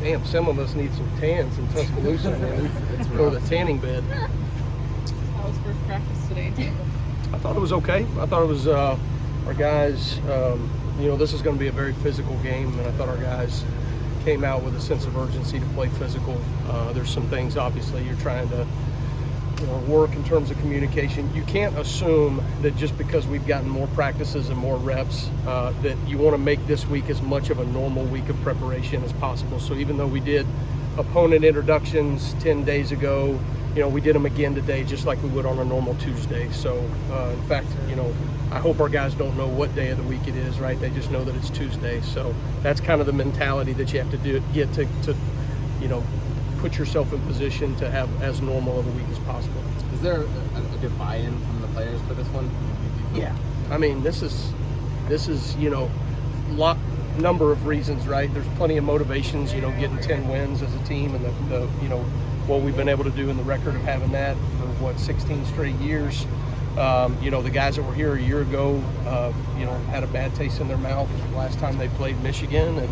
Damn, some of us need some tans in Tuscaloosa, man. Or the tanning bed. How was first practice today in Tampa? I thought it was okay. I thought it was our guys. This is going to be a very physical game, and I thought our guys came out with a sense of urgency to play physical. There's some things, obviously, you're trying to work in terms of communication. You can't assume that just because we've gotten more practices and more reps that you want to make this week as much of a normal week of preparation as possible. So even though we did opponent introductions 10 days ago, we did them again today just like we would on a normal Tuesday. So in fact, I hope our guys don't know what day of the week it is, right? They just know that it's Tuesday. So that's kind of the mentality that you have to get to put yourself in position to have as normal of a week as possible. Is there a good buy-in from the players for this one? Yeah, I mean, this is number of reasons, right? There's plenty of motivations, getting 10 wins as a team, and the what we've been able to do in the record of having that for 16 straight years. The guys that were here a year ago, had a bad taste in their mouth last time they played Michigan,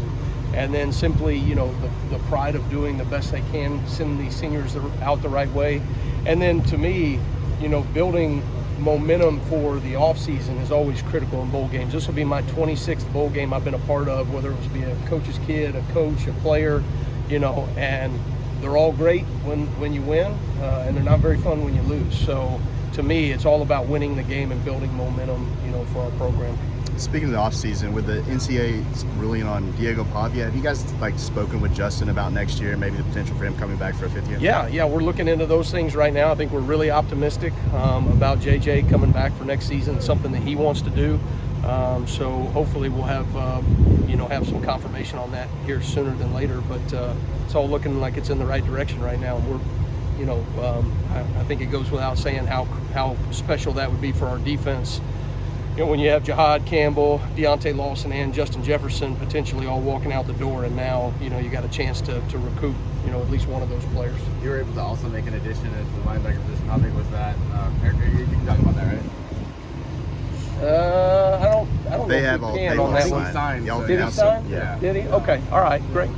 and then simply, the pride of doing the best they can, sending these seniors out the right way. And then to me, building momentum for the offseason is always critical in bowl games. This will be my 26th bowl game I've been a part of, whether it was be a coach's kid, a coach, a player, and they're all great when you win, and they're not very fun when you lose. So to me, it's all about winning the game and building momentum, for our program. Speaking of the offseason, with the NCAA ruling on Diego Pavia, have you guys spoken with Justin about next year, maybe the potential for him coming back for a fifth year? Yeah, we're looking into those things right now. I think we're really optimistic about JJ coming back for next season, something that he wants to do. So hopefully we'll have some confirmation on that here sooner than later. But it's all looking like it's in the right direction right now. We're, I think it goes without saying how special that would be for our defense. When you have Jihad Campbell, Deontay Lawson, and Justin Jefferson potentially all walking out the door, and now you got a chance to recoup at least one of those players. You were able to also make an addition at the linebacker position. How big was that? You can talk about that, right? I don't They know have if all we can on that one. Signed. Did he sign? Yeah. Did he? Okay. All right. Great.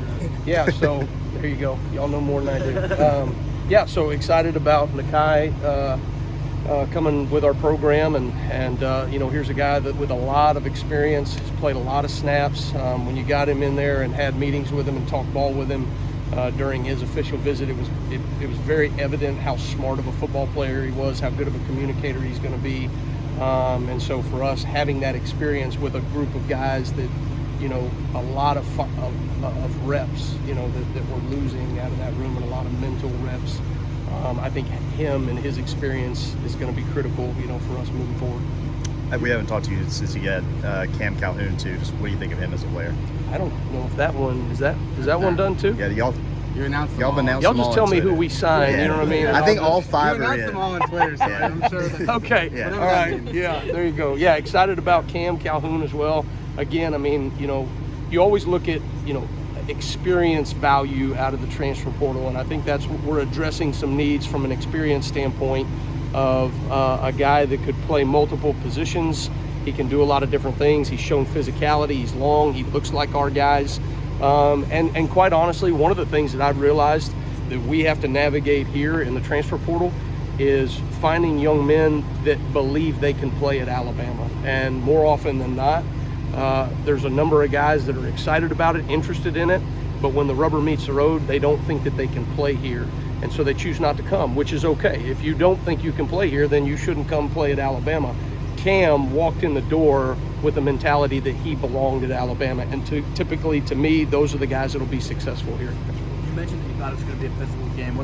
Yeah. So there you go. Y'all know more than I do. So excited about Nakai coming with our program, and here's a guy that with a lot of experience, has played a lot of snaps. When you got him in there and had meetings with him and talked ball with him during his official visit, it was very evident how smart of a football player he was, how good of a communicator he's going to be. And so for us, having that experience with a group of guys that, a lot of reps, that we're losing out of that room, and a lot of mental reps. I think him and his experience is going to be critical, for us moving forward. We haven't talked to you since you got Cam Calhoun too. Just what do you think of him as a player? I don't know if that one is that one done too? Yeah, y'all announced them y'all all. have announced Y'all them just all tell on me Twitter. who we signed. Yeah. You know what I mean? I think all five You are announced in. them all on Twitter, so I'm sure that. Okay. Yeah. All right. Yeah. There you go. Yeah. Excited about Cam Calhoun as well. Again, I mean, you always look at, experience value out of the transfer portal, and I think that's what we're addressing, some needs from an experience standpoint of a guy that could play multiple positions. He can do a lot of different things. He's shown physicality. He's long. He looks like our guys. And quite honestly, one of the things that I've realized that we have to navigate here in the transfer portal is finding young men that believe they can play at Alabama. And more often than not, there's a number of guys that are excited about it, interested in it, but when the rubber meets the road, they don't think that they can play here. And so they choose not to come, which is okay. If you don't think you can play here, then you shouldn't come play at Alabama. Cam walked in the door with a mentality that he belonged at Alabama. And typically, to me, those are the guys that will be successful here. You mentioned that you thought it was going to be a physical game.